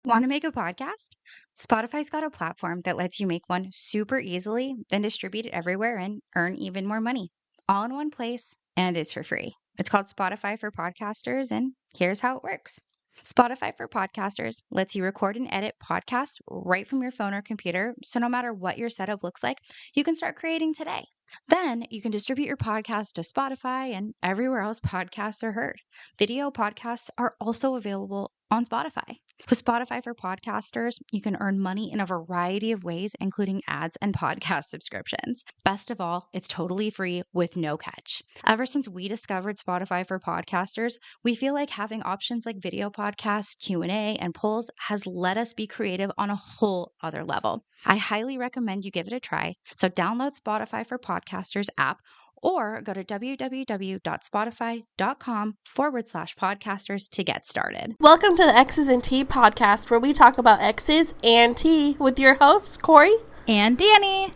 Want to make a podcast? Spotify's got a platform that lets you make one super easily, then distribute it everywhere and earn even more money. All in one place, and it's for free. It's called Spotify for Podcasters, and here's how it works. Spotify for Podcasters lets you record and edit podcasts right from your phone or computer, so no matter what your setup looks like, you can start creating today. Then you can distribute your podcast to Spotify and everywhere else podcasts are heard. Video podcasts are also available on Spotify. With Spotify for Podcasters, you can earn money in a variety of ways, including ads and podcast subscriptions. Best of all, it's totally free with no catch. Ever since we discovered Spotify for Podcasters, we feel like having options like video podcasts, Q&A, and polls has let us be creative on a whole other level. I highly recommend you give it a try. So download Spotify for Podcasters app or go to www.spotify.com/podcasters to get started. Welcome to the X's and T podcast, where we talk about X's and T with your hosts, Corey and Dani.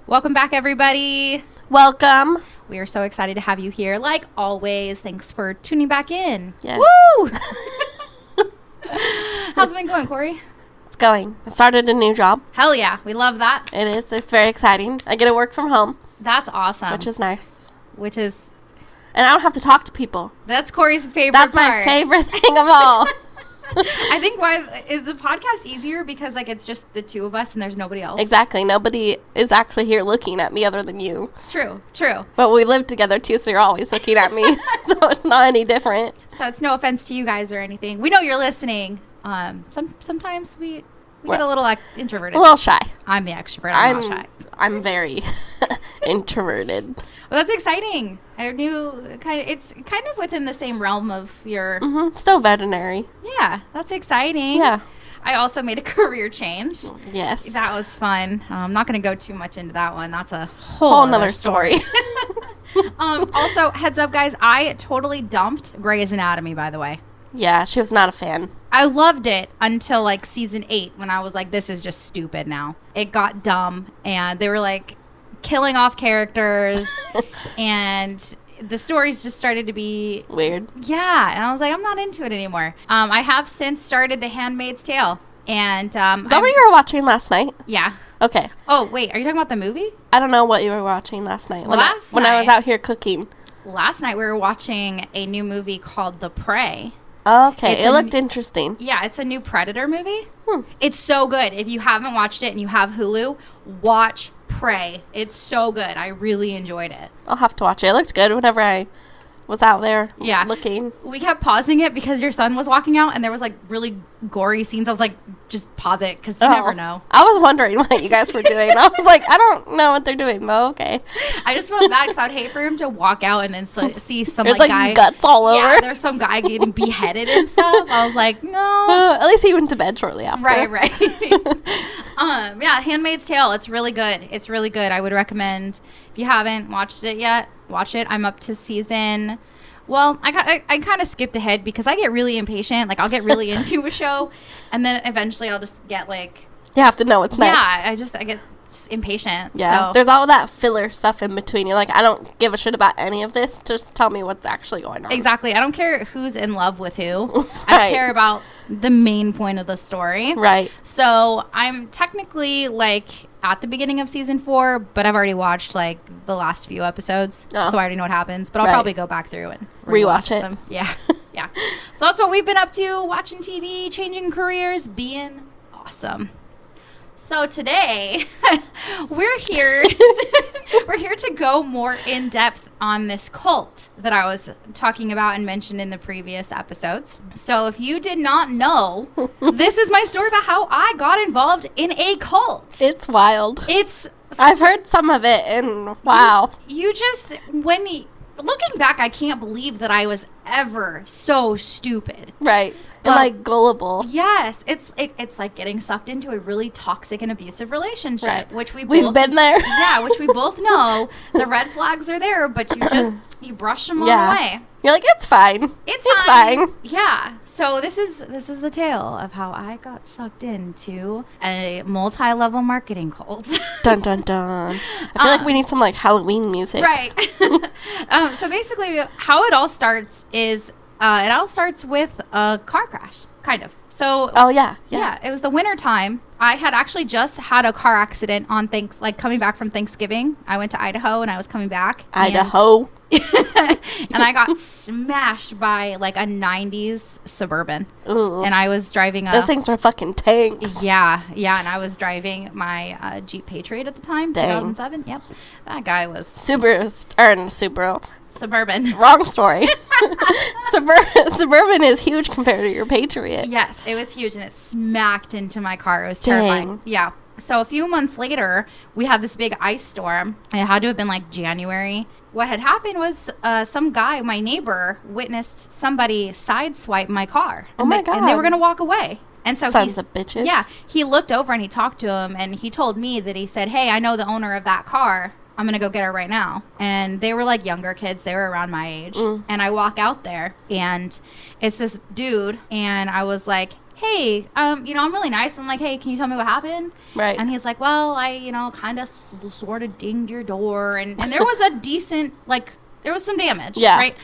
Welcome back, everybody. Welcome. We are so excited to have you here. Like always, thanks for tuning back in. Yes. Woo! How's it been going, Corey? It's going. I started a new job. Hell yeah. We love that. It is. It's very exciting. I get to work from home. That's awesome. Which is nice. And I don't have to talk to people. That's Corey's favorite That's part. my favorite thing of all. I think why is the podcast easier because it's just the two of us and there's nobody else. Exactly. Nobody is actually here looking at me other than you. True. But we live together too, so you're always looking at me. So it's not any different. So it's no offense to you guys or anything. We know you're listening. Sometimes we get a little introverted. A little shy. I'm the extrovert. I'm not shy. I'm very introverted. Well, that's exciting. I knew it's kind of within the same realm of your... Mm-hmm. Still veterinary. Yeah, that's exciting. Yeah. I also made a career change. Yes. That was fun. I'm not going to go too much into that one. That's a whole other story. Also, heads up, guys, I totally dumped Grey's Anatomy, by the way. Yeah, she was not a fan. I loved it until season 8 when I was like, this is just stupid now. It got dumb and they were killing off characters and the stories just started to be weird. Yeah, and I was like, I'm not into it anymore. I have since started The Handmaid's Tale. And is that what you were watching last night? Yeah. Okay. Oh, wait, are you talking about the movie? I don't know what you were watching last night. When I was out here cooking. Last night we were watching a new movie called The Prey. Okay, it looked interesting. Yeah, it's a new Predator movie. It's so good. If you haven't watched it and you have Hulu, watch Prey. It's so good. I really enjoyed it. I'll have to watch it. It looked good whenever I was out there looking. We kept pausing it because your son was walking out and there was really gory scenes. I was like, just pause it because you never know. I was wondering what you guys were doing. I was like, I don't know what they're doing, but okay. I just felt bad because I would hate for him to walk out and then see some there's guy. Guts all over. Yeah, there's some guy getting beheaded and stuff. I was like, no. At least he went to bed shortly after. Right. Yeah, Handmaid's Tale. It's really good. I would recommend, if you haven't watched it yet, watch it. I'm up to season... Well, I kind of skipped ahead because I get really impatient. I'll get really into a show, and then eventually I'll just get You have to know what's next. Yeah, I get impatient. Yeah, so. There's all that filler stuff in between. You're like, I don't give a shit about any of this. Just tell me what's actually going on. Exactly. I don't care who's in love with who. I care about the main point of the story. Right. So I'm technically at the beginning of season 4, but I've already watched the last few episodes, so I already know what happens. But I'll probably go back through and rewatch it. Them. Yeah. So that's what we've been up to: watching TV, changing careers, being awesome. So today, we're here to go more in depth on this cult that I was talking about and mentioned in the previous episodes. So if you did not know, this is my story about how I got involved in a cult. It's wild. I've heard some of it, and wow. Looking back, I can't believe that I was ever so stupid. Right. And gullible. Yes. It's like getting sucked into a really toxic and abusive relationship, right. Which we've been there. Yeah, which we both know. The red flags are there, but you brush them all away. You're like, it's fine. It's fine. Yeah. So this is the tale of how I got sucked into a multi-level marketing cult. Dun dun dun. I feel like we need some Halloween music. Right. So basically, how it all starts is it all starts with a car crash, kind of. So Oh, yeah. yeah, it was the winter time. I had actually just had a car accident on coming back from Thanksgiving. I went to Idaho and I was coming back. Idaho. And I got smashed by like a 90s Suburban. Ooh. And I was driving Those things were fucking tanks. Yeah, and I was driving my Jeep Patriot at the time, Dang. 2007. Yep. That guy was Subaru. Suburban. Wrong story. Suburban is huge compared to your Patriot. Yes, it was huge, and it smacked into my car. It was terrifying. Dang. Yeah. So a few months later, we had this big ice storm. It had to have been like January. What had happened was some guy, my neighbor, witnessed somebody sideswipe my car. Oh my God. And they were going to walk away. And so Sons of bitches. Yeah. He looked over and he talked to him, and he told me that he said, "Hey, I know the owner of that car. I'm going to go get her right now." And they were like younger kids. They were around my age. And I walk out there, and it's this dude. And I was like, "Hey, I'm really nice." I'm like, "Hey, can you tell me what happened?" Right. And he's like, "Well, I, kind of sort of dinged your door." And there was a decent, there was some damage. Yeah. Right.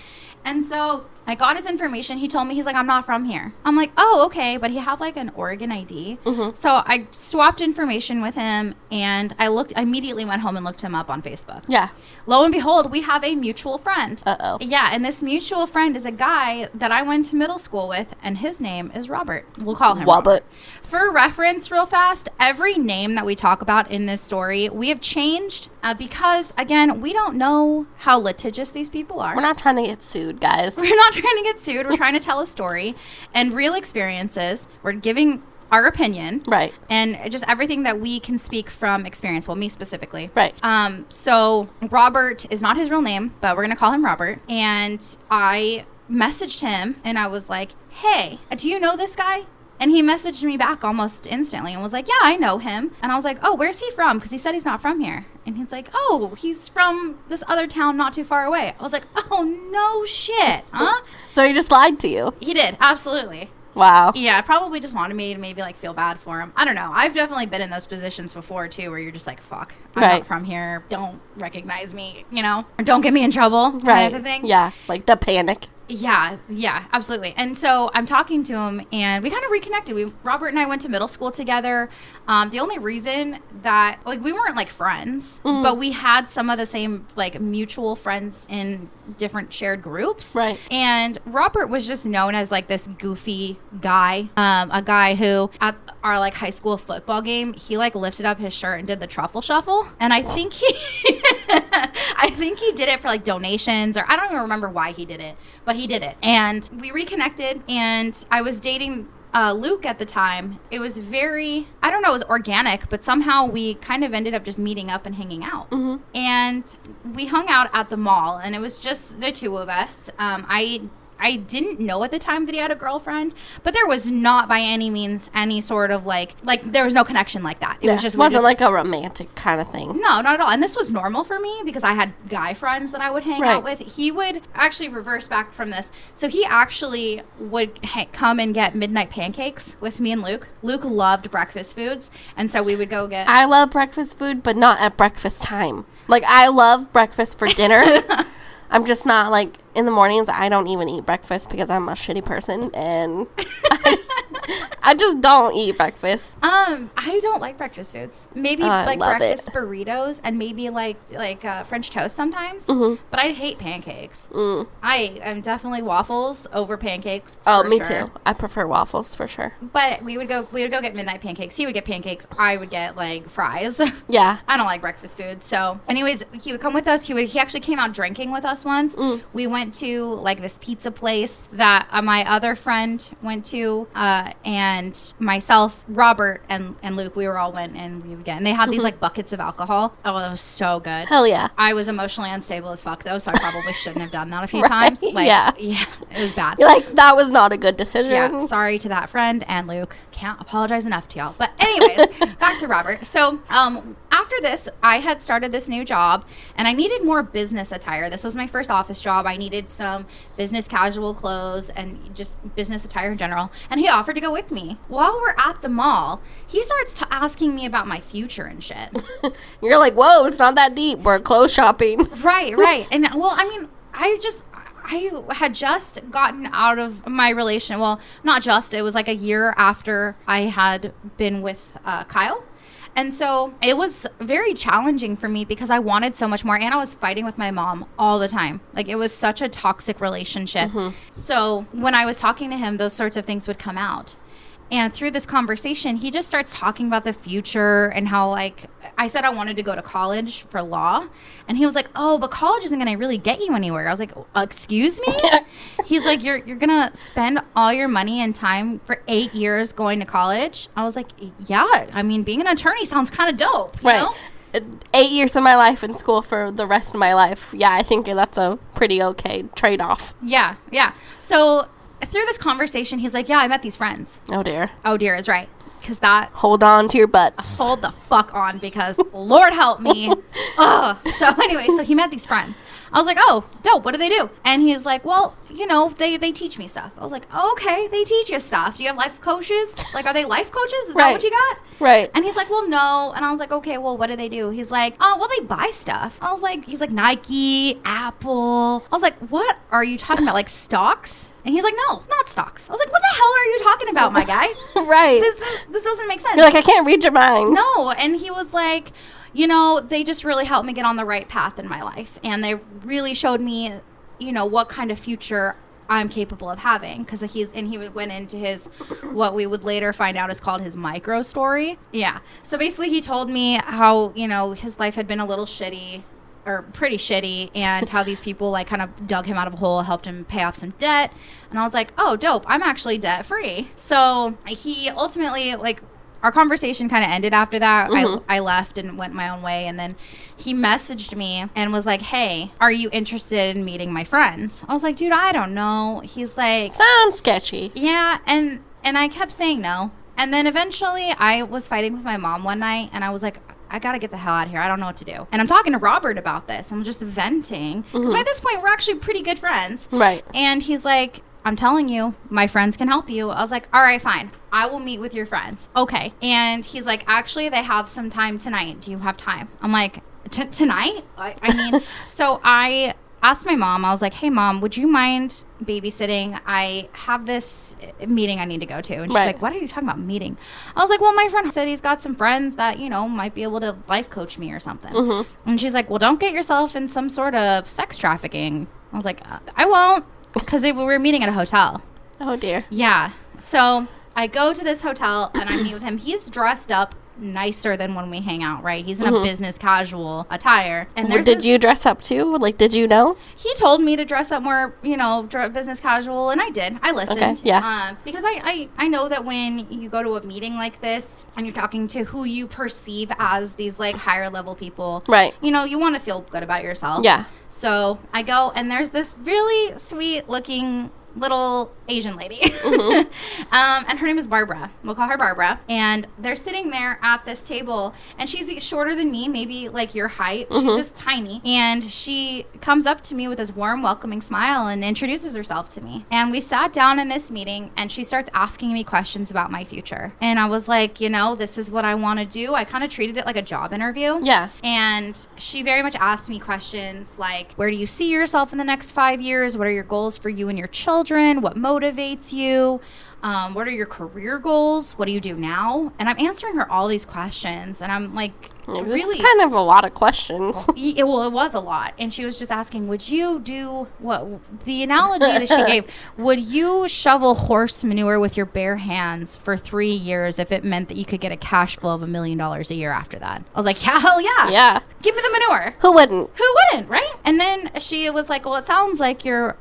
And so I got his information. He told me, he's like, "I'm not from here." I'm like, "Oh, okay." But he had like an Oregon ID. So I swapped information with him, and I immediately went home and looked him up on Facebook. Yeah. Lo and behold, we have a mutual friend. Uh-oh. Yeah, and this mutual friend is a guy that I went to middle school with, and his name is Robert. We'll call him Robert. For reference, real fast, every name that we talk about in this story, we have changed because, again, we don't know how litigious these people are. We're not trying to get sued, guys. We're not trying to get sued. We're trying to tell a story and real experiences. We're giving our opinion. Right. And just everything that we can speak from experience. Well, me specifically. Right. So Robert is not his real name, but we're going to call him Robert. And I messaged him and I was like, "Hey, do you know this guy?" And he messaged me back almost instantly and was like, "Yeah, I know him." And I was like, "Oh, where's he from?" Because he said he's not from here. And he's like, "Oh, he's from this other town not too far away." I was like, "Oh, no shit, huh?" So he just lied to you. He did, absolutely. Wow. Yeah, probably just wanted me to maybe like feel bad for him. I don't know. I've definitely been in those positions before too, where you're just like, "Fuck, I'm Right. not from here. Don't recognize me, or don't get me in trouble," kind of a thing. Yeah, like the panic. Yeah, absolutely. And so I'm talking to him, and we kind of reconnected. Robert and I went to middle school together. The only reason that we weren't like friends, but we had some of the same like mutual friends in different shared groups. Right. And Robert was just known as like this goofy guy, a guy who at our like high school football game, he like lifted up his shirt and did the truffle shuffle. And I think he did it for like donations, or I don't even remember why he did it, but he did it. And we reconnected, and I was dating Luke at the time. It was very, I don't know, it was organic, but somehow we kind of ended up just meeting up and hanging out. And we hung out at the mall, and it was just the two of us. I didn't know at the time that he had a girlfriend, but there was not by any means any sort of like there was no connection like that. It was just wasn't like a romantic kind of thing. No, not at all. And this was normal for me because I had guy friends that I would hang out with. He would actually reverse back from this. So he actually would come and get midnight pancakes with me and Luke. Luke loved breakfast foods, and so we would go get. I love breakfast food, but not at breakfast time. Like, I love breakfast for dinner. I'm just not, like, in the mornings, I don't even eat breakfast because I'm a shitty person, and I just don't eat breakfast. I don't like breakfast foods. Maybe like breakfast burritos and maybe like French toast sometimes. But I hate pancakes. I am definitely waffles over pancakes. Oh, me too. I prefer waffles for sure. But we would go get midnight pancakes. He would get pancakes. I would get like fries. Yeah. I don't like breakfast food. So, anyways, he would come with us. He actually came out drinking with us once. We went to like this pizza place that my other friend went to, and myself, Robert, and Luke, we all went, and we would get, and they had these like buckets of alcohol. Oh, it was so good. Hell yeah. I was emotionally unstable as fuck though, so I probably shouldn't have done that a few times. Like, yeah, it was bad. You're like, that was not a good decision. Yeah, sorry to that friend and Luke. Can't apologize enough to y'all. But anyways, back to Robert. So after this, I had started this new job, and I needed more business attire. This was my first office job. I needed some business casual clothes and just business attire in general. And he offered to go with me. While we're at the mall, he starts asking me about my future and shit. You're like, whoa, it's not that deep. We're clothes shopping. Right. And well, I mean, I had just gotten out of my relation. Well, not just. It was like a year after I had been with Kyle. And so it was very challenging for me because I wanted so much more. And I was fighting with my mom all the time. Like, it was such a toxic relationship. So when I was talking to him, those sorts of things would come out. And through this conversation, he just starts talking about the future and how, like, I said I wanted to go to college for law. And he was like, oh, but college isn't going to really get you anywhere. I was like, excuse me? He's like, you're going to spend all your money and time for 8 years going to college? I was like, yeah. I mean, being an attorney sounds kind of dope, you know? 8 years of my life in school for the rest of my life. Yeah, I think that's a pretty okay trade-off. Yeah. So through this conversation, he's like, yeah, I met these friends. Oh, dear. Oh, dear is right. Because that... Hold on to your butts. Hold the fuck on, because Lord help me. Ugh. So anyway, so he met these friends. I was like, oh, dope. What do they do? And he's like, well, you know, they teach me stuff. I was like, oh, okay, they teach you stuff. Do you have life coaches? Like, are they life coaches? Is that what you got? Right. And he's like, well, no. And I was like, okay, well, what do they do? He's like, oh, well, they buy stuff. I was like, he's like, Nike, Apple. I was like, what are you talking about? Like stocks? And he's like, no, not stocks. I was like, what the hell are you talking about, my guy? Right. This doesn't make sense. You're like, I can't read your mind. No. And he was like, you know, they just really helped me get on the right path in my life. And they really showed me, you know, what kind of future I'm capable of having. Because he went into his, what we would later find out is called his micro story. Yeah. So basically he told me how, you know, his life had been a little shitty, or pretty shitty, and how these people like kind of dug him out of a hole, helped him pay off some debt. And I was like, oh, dope. I'm actually debt free. So he ultimately, like, our conversation kind of ended after that. I left and went my own way. And then he messaged me and was like, hey, are you interested in meeting my friends? I was like, dude, I don't know. He's like, sounds sketchy. Yeah. And I kept saying no. And then eventually I was fighting with my mom one night and I was like, I got to get the hell out of here. I don't know what to do. And I'm talking to Robert about this. I'm just venting. Because by this point, we're actually pretty good friends. Right. And he's like, I'm telling you, my friends can help you. I was like, all right, fine. I will meet with your friends. Okay. And he's like, actually, they have some time tonight. Do you have time? I'm like, tonight? I mean, so I asked my mom. I was like, hey, Mom, would you mind babysitting? I have this meeting I need to go to. And she's like, what are you talking about, meeting? I was like, well, my friend said he's got some friends that, you know, might be able to life coach me or something. And she's like, well, don't get yourself in some sort of sex trafficking. I was like, I won't. Because we were meeting at a hotel. Oh, dear. Yeah. So I go to this hotel and I meet with him. He's dressed up nicer than when we hang out, right? He's in a business casual attire. And did you dress up too? Like, did you know? He told me to dress up more, you know, business casual, and I did. I listened. Okay, yeah. Because I know that when you go to a meeting like this and you're talking to who you perceive as these, like, higher level people, right? You know, you want to feel good about yourself. Yeah. So I go, and there's this really sweet looking little Asian lady. And her name is Barbara. We'll call her Barbara. And they're sitting there at this table, and she's shorter than me, maybe like your height. She's just tiny. And she comes up to me with this warm, welcoming smile and introduces herself to me. And we sat down in this meeting, and she starts asking me questions about my future. And I was like, you know, this is what I want to do. I kind of treated it like a job interview. Yeah. And she very much asked me questions like, where do you see yourself in the next 5 years? What are your goals for you and your children? What motivates you? What are your career goals? What do you do now? And I'm answering her all these questions, and I'm like, this is kind of a lot of questions. It was a lot. And she was just asking, would you do what the analogy that she gave, would you shovel horse manure with your bare hands for 3 years if it meant that you could get a cash flow of $1 million a year after that? I was like, yeah, hell yeah. Yeah. Give me the manure. Who wouldn't? Who wouldn't, right? And then she was like, well, it sounds like you're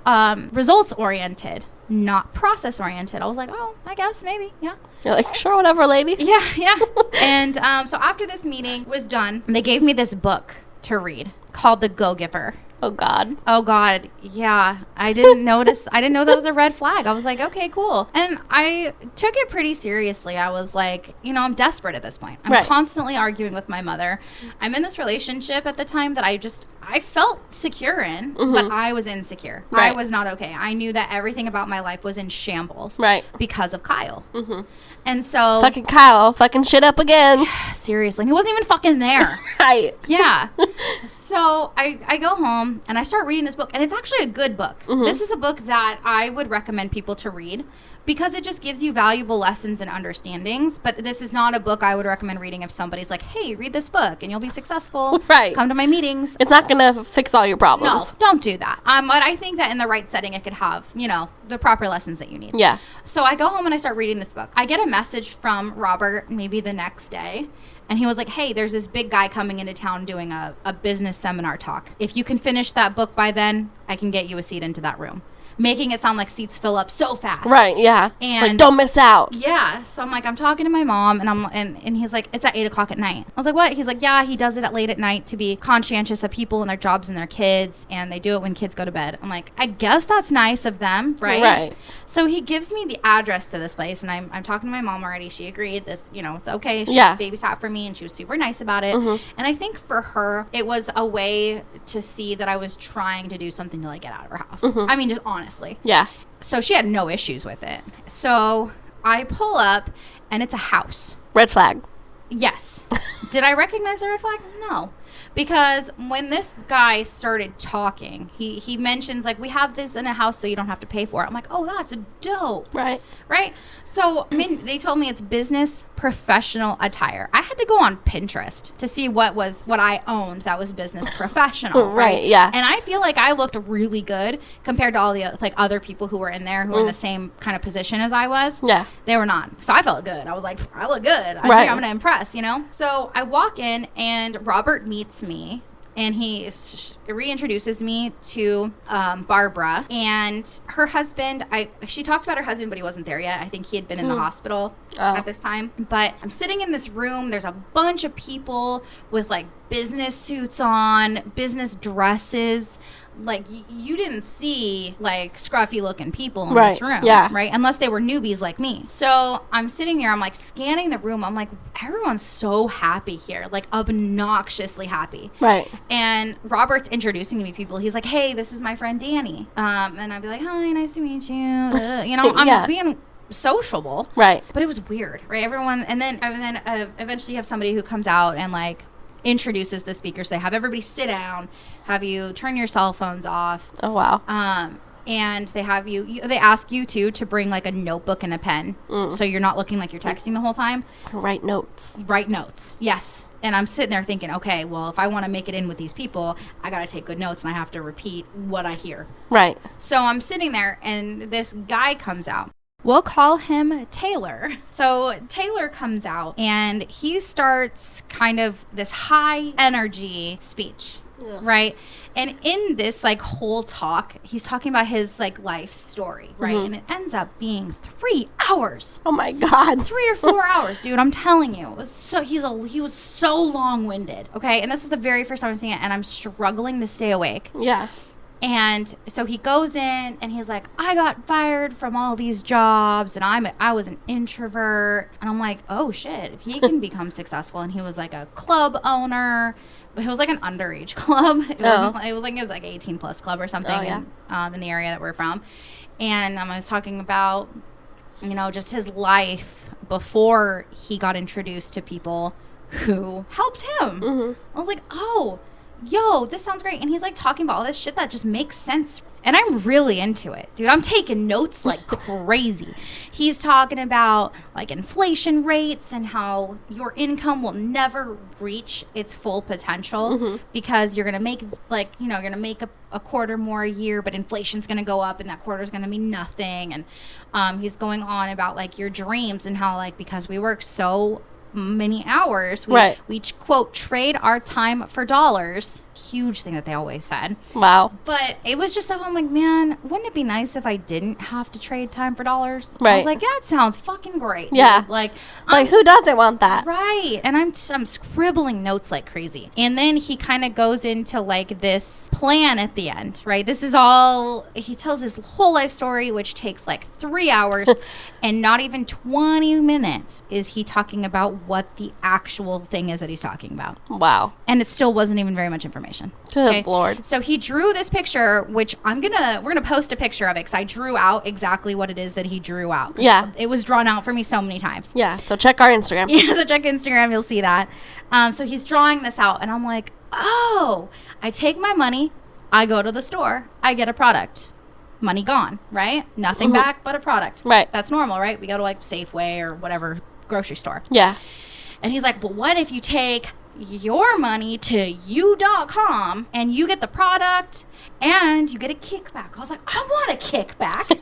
results oriented, not process oriented. I was like, oh, I guess maybe, yeah. You're like, sure, whatever, lady. Yeah. And so after this meeting was done, they gave me this book to read called The Go-Giver. Oh, God. Oh, God. Yeah. I didn't know that was a red flag. I was like, okay, cool. And I took it pretty seriously. I was like, you know, I'm desperate at this point. I'm constantly arguing with my mother. I'm in this relationship at the time that I felt secure in, but I was insecure. I was not okay. I knew that everything about my life was in shambles. Right. Because of Kyle. And so... Fucking Kyle. Fucking shit up again. seriously. And he wasn't even fucking there. Right. Yeah. So I go home and I start reading this book, and it's actually a good book. This is a book that I would recommend people to read because it just gives you valuable lessons and understandings. But this is not a book I would recommend reading if somebody's like, hey, read this book and you'll be successful. Right. Come to my meetings. It's not going to fix all your No, problems. don't do that. But I think that in the right setting, it could have, the proper lessons that you need. Yeah. So I go home and I start reading this book. I get a message from Robert maybe the next day. And he was like, hey, there's this big guy coming into town doing a business seminar talk. If you can finish that book by then, I can get you a seat into that room. Making it sound like seats fill up so fast. Right, yeah. And like, don't miss out. Yeah. So I'm like, I'm talking to my mom, and he's like, it's at 8 o'clock at night. I was like, what? He's like, yeah, he does it at late at night to be conscientious of people and their jobs and their kids, and they do it when kids go to bed. I'm like, I guess that's nice of them, right? Right. So he gives me the address to this place, and I'm talking to my mom already. She agreed this, it's okay. She babysat for me, and she was super nice about it. And I think for her, it was a way to see that I was trying to do something to like get out of her house. I mean, just honestly. Yeah. So she had no issues with it. So I pull up, and it's a house. Red flag. Yes. Did I recognize the red flag? No. Because when this guy started talking, he mentions, like, we have this in a house so you don't have to pay for it. I'm like, oh, that's dope. Right. Right? So, I mean, they told me it's business professional attire. I had to go on Pinterest to see what I owned that was business professional. Right, yeah. And I feel like I looked really good compared to all the other people who were in there who were in the same kind of position as I was. Yeah. They were not. So I felt good. I was like, I look good. I think I'm going to impress, So I walk in, and Robert meets me. And he reintroduces me to Barbara and her husband. She talked about her husband, but he wasn't there yet. I think he had been in the hospital at this time. But I'm sitting in this room. There's a bunch of people with like business suits on, business dresses. Like, you didn't see, like, scruffy looking people in this room. Yeah. Right? Unless they were newbies like me. So I'm sitting here. I'm, like, scanning the room. I'm like, everyone's so happy here. Like, obnoxiously happy. Right. And Robert's introducing me people. He's like, hey, this is my friend Dani. And I'd be like, hi, nice to meet you. I'm being sociable. Right. But it was weird. Right? Everyone. And then eventually you have somebody who comes out and, like, introduces the speakers. They have everybody sit down, have you turn your cell phones off. Oh, wow. And they have they ask you to bring like a notebook and a pen. So you're not looking like you're texting the whole time. Write notes. Yes. And I'm sitting there thinking, okay, well, if I want to make it in with these people, I got to take good notes and I have to repeat what I hear. Right. So I'm sitting there and this guy comes out. We'll call him Taylor. So Taylor comes out and he starts kind of this high energy speech, right? And in this like whole talk, he's talking about his like life story, right? And it ends up being 3 hours. Oh my God. 3 or 4 hours, dude. I'm telling you. It was so he was so long-winded. Okay. And this is the very first time I'm seeing it, and I'm struggling to stay awake. Yeah. And so he goes in and he's like, I got fired from all these jobs and I was an introvert. And I'm like, oh shit, if he can become successful. And he was like a club owner, but it was like an underage club. It was like 18 plus club or something in the area that we're from. And I was talking about, just his life before he got introduced to people who helped him. I was like, oh, yo, this sounds great. And he's like talking about all this shit that just makes sense. And I'm really into it, dude. I'm taking notes like crazy. He's talking about like inflation rates and how your income will never reach its full potential because you're going to make you're going to make a quarter more a year, but inflation's going to go up and that quarter is going to mean nothing. And he's going on about like your dreams and how like because we work so many hours, we quote trade our time for dollars. Huge thing that they always said. Wow. But it was just I'm like, man, wouldn't it be nice if I didn't have to trade time for dollars? Right. I was like, that sounds fucking great. Yeah. Dude. Like who doesn't want that? Right. And I'm scribbling notes like crazy. And then he kind of goes into like this plan at the end, right? This is all, he tells his whole life story, which takes like 3 hours and not even 20 minutes is he talking about what the actual thing is that he's talking about. Wow. And it still wasn't even very much information. information. Good Lord. So he drew this picture, which we're gonna post a picture of it because I drew out exactly what it is that he drew out. Yeah. It was drawn out for me so many times. Yeah, so check our Instagram. Yeah, so check Instagram, you'll see that. So he's drawing this out, and I'm like, oh, I take my money, I go to the store, I get a product. Money gone, right? Nothing back but a product. Right. That's normal, right? We go to like Safeway or whatever grocery store. Yeah. And he's like, but what if you take your money to you.com and you get the product and you get a kickback? I was like, I want a kickback.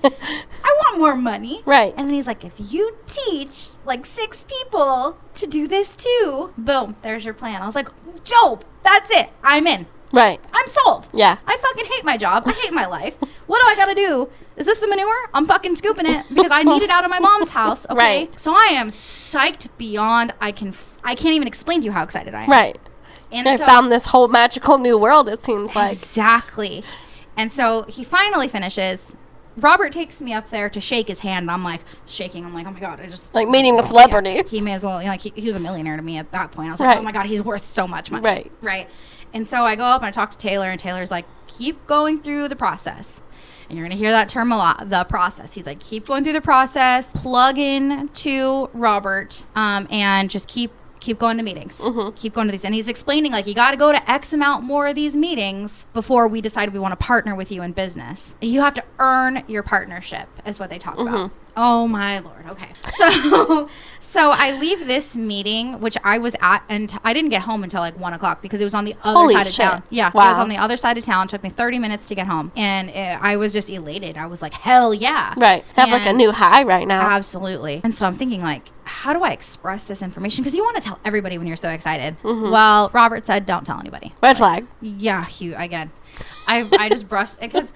I want more money. Right. And then he's like, if you teach like 6 people to do this too, boom, there's your plan. I was like, dope. That's it. I'm in. Right. I'm sold. Yeah. I fucking hate my job. I hate my life. What do I gotta do? Is this the manure? I'm fucking scooping it because I need it out of my mom's house. Okay. Right. So I am psyched beyond I can't even explain to you how excited I am. Right. And I found this whole magical new world, it seems like. Exactly. And so he finally finishes. Robert takes me up there to shake his hand, and I'm like shaking. I'm like, oh my God, I just Like meeting a celebrity. Yeah, he may as well, like he was a millionaire to me at that point. I was like, Right. oh my God, he's worth so much money. Right. Right. And so I go up and I talk to Taylor, and Taylor's like, keep going through the process. And you're going to hear that term a lot, the process. He's like, keep going through the process, plug in to Robert, and just keep going to meetings. Keep going to these. And he's explaining, like, you got to go to X amount more of these meetings before we decide we want to partner with you in business. You have to earn your partnership, is what they talk about. Oh, my Lord. Okay. So I leave this meeting, which I was at, and I didn't get home until like 1 o'clock because it was on the other Holy side shit. of town. Yeah, Wow. it was on the other side of town. It took me 30 minutes to get home. And I was just elated. I was like, hell yeah. Right. Have like a And- new high right now. Absolutely. And so I'm thinking, like, how do I express this information? Because you want to tell everybody when you're so excited. Well, Robert said, don't tell anybody. Red flag. Yeah, again. I just brushed it because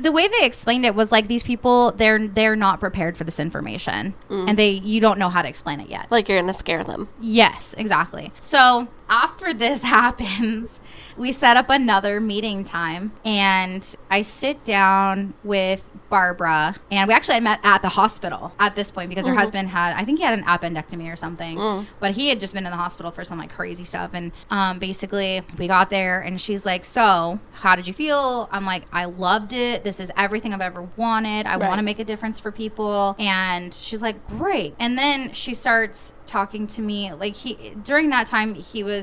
the way they explained it was like these people, they're not prepared for this information. And you don't know how to explain it yet. Like you're going to scare them. Yes, exactly. So after this happens, we set up another meeting time, and I sit down with Barbara, and we actually had met at the hospital at this point because her husband I think he had an appendectomy or something, but he had just been in the hospital for some like crazy stuff. And basically we got there, and she's like, so how did you feel? I'm like, I loved it. This is everything I've ever wanted. I want to make a difference for people. And she's like, great. And then she starts talking to me, like, during that time he was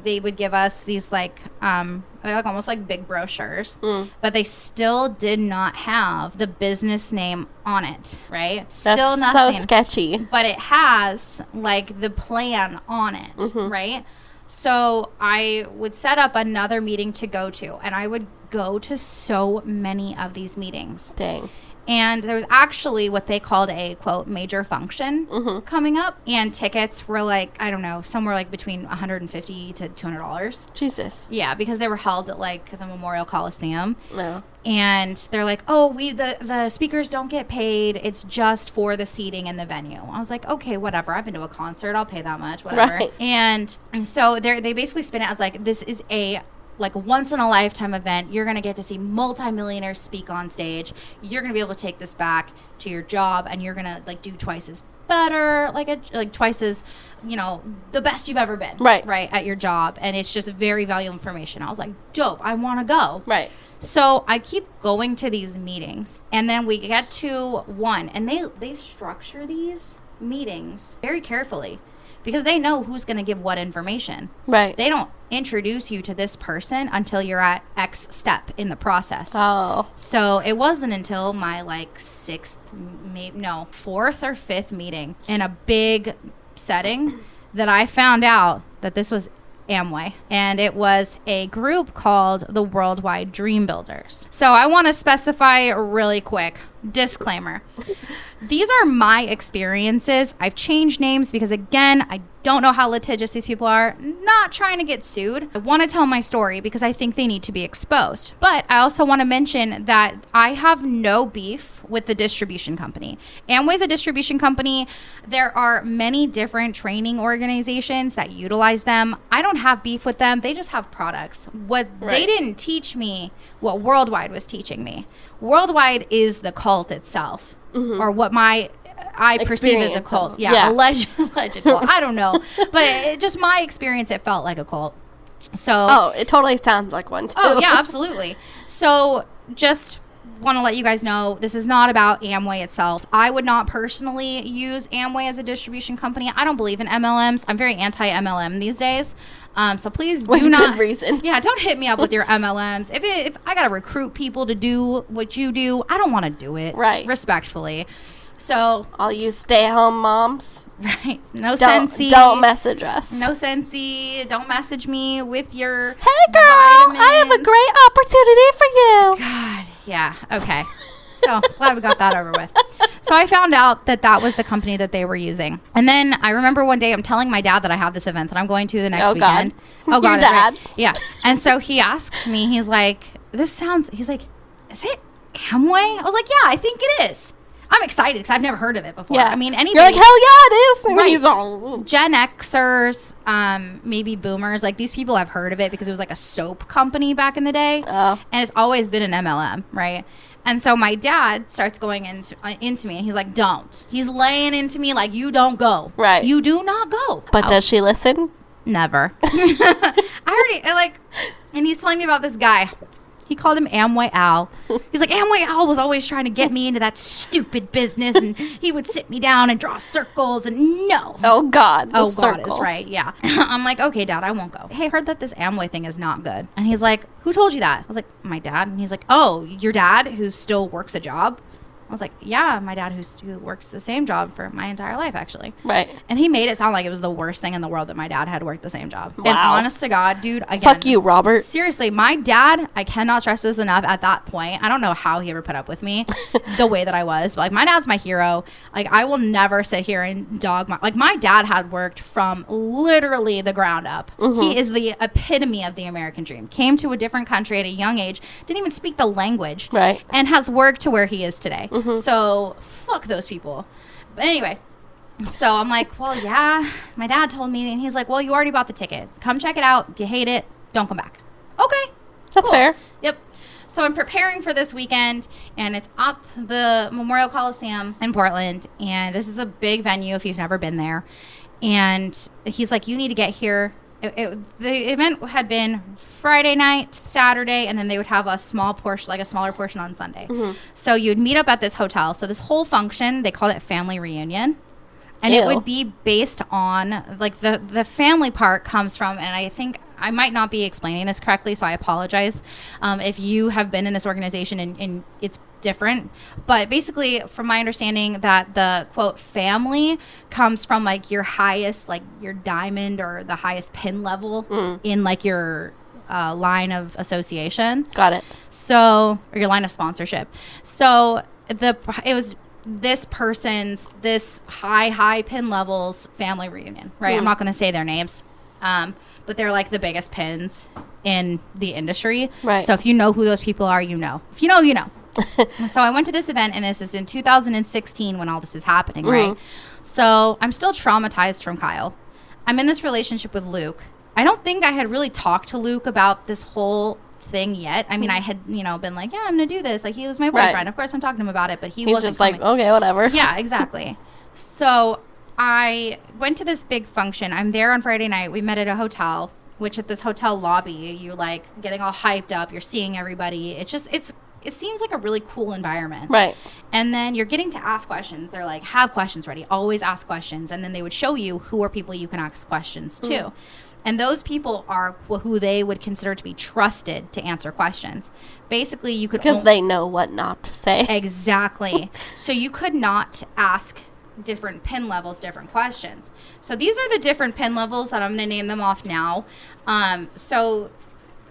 they would give us these like they're like almost like big brochures, but they still did not have the business name on it, right? Still That's nothing. so sketchy. But it has like the plan on it, right? So I would set up another meeting to go to, and I would go to so many of these meetings. Dang. And there was actually what they called a, quote, major function coming up. And tickets were like, I don't know, somewhere like between $150 to $200. Jesus. Yeah, because they were held at like the Memorial Coliseum. No. And they're like, oh, the speakers don't get paid. It's just for the seating in the venue. I was like, okay, whatever. I've been to a concert. I'll pay that much, whatever. Right. And so they basically spin it as like, this is a like once in a lifetime event. You're going to get to see multimillionaires speak on stage. You're going to be able to take this back to your job, and you're going to like do twice as better, like twice as, the best you've ever been. Right. Right. At your job. And it's just very valuable information. I was like, dope. I want to go. Right. So I keep going to these meetings, and then we get to one, and they structure these meetings very carefully because they know who's going to give what information. Right. They don't introduce you to this person until you're at X step in the process. Oh. So it wasn't until my like fourth or fifth meeting in a big setting that I found out that this was Amway, and it was a group called the Worldwide Dream Builders. So I want to specify really quick, disclaimer. These are my experiences. I've changed names because, again, I don't know how litigious these people are. Not trying to get sued. I want to tell my story because I think they need to be exposed. But I also want to mention that I have no beef with the distribution company. Amway's a distribution company. There are many different training organizations that utilize them. I don't have beef with them. They just have products. What they didn't teach me, what Worldwide was teaching me. Worldwide is the cult itself, or what I perceive as a cult. Yeah. Alleged cult. I don't know. But just my experience, it felt like a cult. So, Oh, it totally sounds like one, too. oh, yeah, absolutely. So, just want to let you guys know, this is not about Amway itself. I would not personally use Amway as a distribution company. I don't believe in MLMs. I'm very anti-MLM these days. So please With do not. good reason. Yeah, don't hit me up with your MLMs. If I got to recruit people to do what you do, I don't want to do it. Right. Respectfully. So. All you stay-at-home moms. Right. No Don't sensey. don't message us. No sensey. Don't message me with your. Hey, girl, I have a great opportunity for you. God, yeah, okay. So glad we got that over with. So I found out that was the company that they were using. And then I remember one day I'm telling my dad that I have this event that I'm going to the next weekend. God. Oh, God. Your dad. Right. Yeah. And so he asks me, he's like, he's like, is it Amway? I was like, yeah, I think it is. I'm excited because I've never heard of it before. Yeah. I mean, anybody. You're like, hell yeah, it is. And Right. he's all, Gen Xers, maybe boomers, like these people have heard of it because it was like a soap company back in the day. Oh. And it's always been an MLM, right? And so my dad starts going into me and he's like, don't. He's laying into me like, you don't go. Right. You do not go. But does she listen? Never. I already, and he's telling me about this guy. He called him Amway Al. He's like, Amway Al was always trying to get me into that stupid business, and he would sit me down and draw circles, and no. Oh, God. The Oh, circles. God is right, yeah. I'm like, okay, Dad, I won't go. Hey, I heard that this Amway thing is not good. And he's like, who told you that? I was like, my dad. And he's like, oh, your dad who still works a job? I was like, yeah, my dad who works the same job for my entire life, actually. Right. And he made it sound like it was the worst thing in the world that my dad had worked the same job. And Wow. honest to God, dude, again. Fuck you, Robert. Seriously, my dad, I cannot stress this enough at that point. I don't know how he ever put up with me the way that I was. But, like, my dad's my hero. Like, I will never sit here and dog my dad had worked from literally the ground up. Mm-hmm. He is the epitome of the American dream. Came to a different country at a young age, didn't even speak the language. Right. And has worked to where he is today. Mm-hmm. So, fuck those people. But anyway, so I'm like, well, yeah, my dad told me, and he's like, well, you already bought the ticket. Come check it out. If you hate it, don't come back. Okay. That's cool. fair. Yep. So I'm preparing for this weekend, and it's at the Memorial Coliseum in Portland, and this is a big venue if you've never been there. And he's like, you need to get here. The event had been Friday night, Saturday, and then they would have a small portion, like a smaller portion on Sunday. Mm-hmm. So you'd meet up at this hotel. So this whole function, they called it family reunion. And Ew. it would be based on, like, the family part comes from, and I think I might not be explaining this correctly, so I apologize if you have been in this organization and it's different. But basically, from my understanding, that the, quote, family comes from, like, your highest, like, your diamond or the highest pin level in, like, your line of association. Got it. So, or your line of sponsorship. So, it was this person's, this high pin levels family reunion, right? I'm not going to say their names, but they're like the biggest pins in the industry. Right. So if you know who those people are, you know. If you know, you know. So I went to this event, and this is in 2016 when all this is happening, right? So I'm still traumatized from Kyle. I'm in this relationship with Luke. I don't think I had really talked to Luke about this whole thing yet. I mean, I had, been like, yeah, I'm gonna do this. Like, he was my boyfriend. Right. Of course I'm talking to him about it, but he He's wasn't just like, coming. okay, whatever. Yeah, exactly. So I went to this big function. I'm there on Friday night. We met at a hotel, which at this hotel lobby, you like getting all hyped up. You're seeing everybody. It seems like a really cool environment. Right. And then you're getting to ask questions. They're like, have questions ready. Always ask questions. And then they would show you who are people you can ask questions to. And those people are who they would consider to be trusted to answer questions. Basically, you could... Because they know what not to say. Exactly. So you could not ask different pin levels different questions. So these are the different pin levels that I'm going to name them off now. So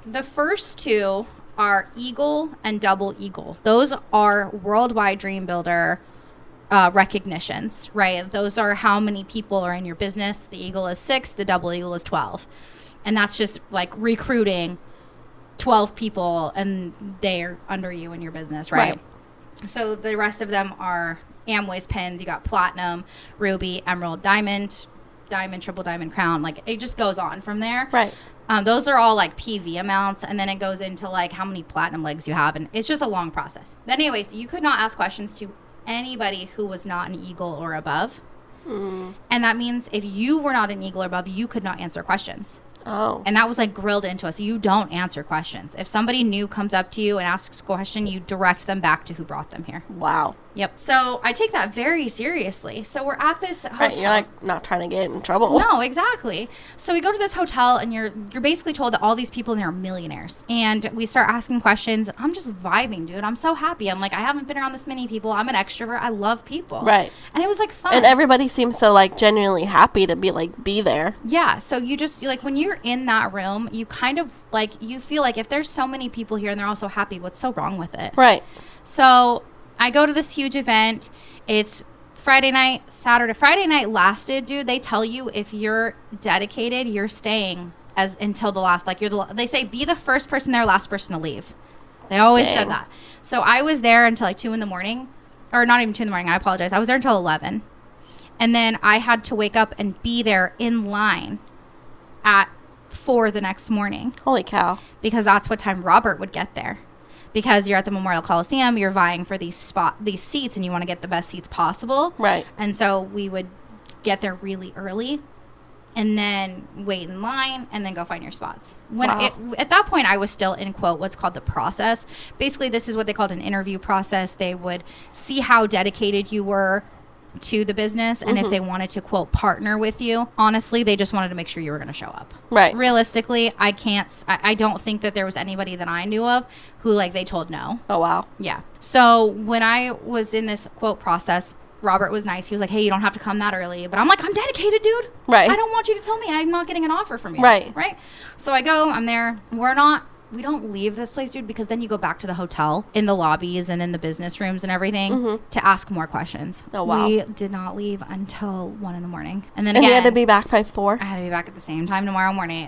the first two are Eagle and Double Eagle. Those are Worldwide Dream Builder recognitions, right? Those are how many people are in your business. The Eagle is 6, the Double Eagle is 12. And that's just like recruiting 12 people and they're under you in your business, right? So the rest of them are Amway's pins. You got Platinum, Ruby, Emerald, Diamond, Triple Diamond, Crown. Like, it just goes on from there. Right. Those are all like PV amounts, and then it goes into like how many platinum legs you have, and it's just a long process. But anyways, you could not ask questions to anybody who was not an Eagle or above. And that means if you were not an Eagle or above, you could not answer questions. Oh. And that was like grilled into us. You don't answer questions. If somebody new comes up to you and asks a question, you direct them back to who brought them here. Wow. Yep. So I take that very seriously. So we're at this hotel. Right, you're like not trying to get in trouble. No, exactly. So we go to this hotel and you're basically told that all these people in there are millionaires. And we start asking questions. I'm just vibing, dude. I'm so happy. I'm like, I haven't been around this many people. I'm an extrovert. I love people. Right. And it was like fun. And everybody seems so like genuinely happy to be there. Yeah. So you just like when you're in that room, you kind of like you feel like if there's so many people here and they're all so happy, what's so wrong with it? Right. So I go to this huge event. It's Friday night, Saturday. Friday night lasted, dude. They tell you if you're dedicated, you're staying as until the last. Like they say, be the first person there, last person to leave. They always said that. So I was there until like 2 a.m, or not even 2 a.m. I apologize. I was there until 11, and then I had to wake up and be there in line at 4 the next morning. Holy cow! Because that's what time Robert would get there. Because you're at the Memorial Coliseum, you're vying for these seats, and you want to get the best seats possible. Right. And so we would get there really early, and then wait in line, and then go find your spots. At that point, I was still in quote what's called the process. Basically, this is what they called an interview process. They would see how dedicated you were to the business, and if they wanted to quote partner with you. Honestly, they just wanted to make sure you were going to show up. Right. Realistically, I don't think that there was anybody that I knew of who like they told no. Oh wow. Yeah. So when I was in this quote process, Robert was nice. He was like, hey, you don't have to come that early. But I'm like, I'm dedicated, dude. Right. I don't want you to tell me I'm not getting an offer from you. Right. Right. So I go, I'm there. We don't leave this place, dude, because then you go back to the hotel in the lobbies and in the business rooms and everything to ask more questions. Oh, wow. We did not leave until 1 a.m. And then And again, you had to be back by 4? I had to be back at the same time tomorrow morning,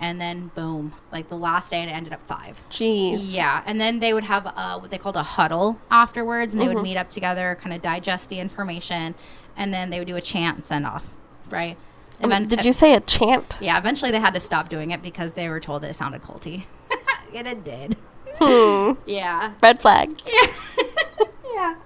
and then boom, like the last day, it ended up 5. Jeez. Yeah, and then they would have what they called a huddle afterwards, and they would meet up together, kind of digest the information, and then they would do a chant and send off, right? Did you say a chant? Yeah, eventually they had to stop doing it because they were told that it sounded culty. And it did. Yeah. Red flag. Yeah.